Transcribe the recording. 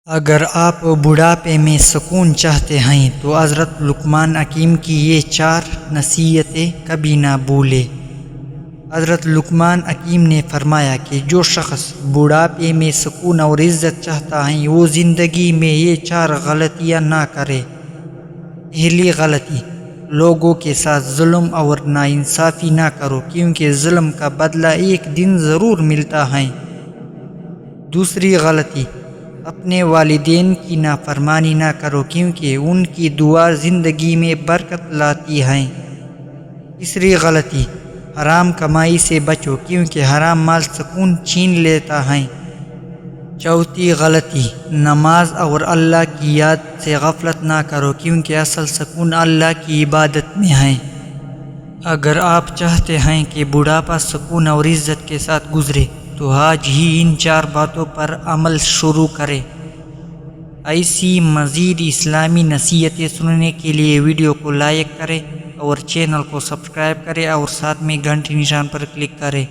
اگر آپ بڑھاپے میں سکون چاہتے ہیں تو حضرت لقمان حکیم کی یہ 4 نصیحتیں کبھی نہ بھولیں۔ حضرت لقمان حکیم نے فرمایا کہ جو شخص بڑھاپے میں سکون اور عزت چاہتا ہے وہ زندگی میں یہ 4 غلطیاں نہ کرے۔ پہلی غلطی، لوگوں کے ساتھ ظلم اور ناانصافی نہ کرو کیونکہ ظلم کا بدلہ ایک دن ضرور ملتا ہے۔ دوسری غلطی، اپنے والدین کی نافرمانی نہ کرو کیونکہ ان کی دعا زندگی میں برکت لاتی ہے۔ تیسری غلطی، حرام کمائی سے بچو کیونکہ حرام مال سکون چھین لیتا ہے۔ چوتھی غلطی، نماز اور اللہ کی یاد سے غفلت نہ کرو کیونکہ اصل سکون اللہ کی عبادت میں ہے۔ اگر آپ چاہتے ہیں کہ بڑھاپا سکون اور عزت کے ساتھ گزرے تو آج ہی ان 4 باتوں پر عمل شروع کریں۔ ایسی مزید اسلامی نصیحتیں سننے کے لیے ویڈیو کو لائک کریں اور چینل کو سبسکرائب کریں اور ساتھ میں گھنٹی نشان پر کلک کریں۔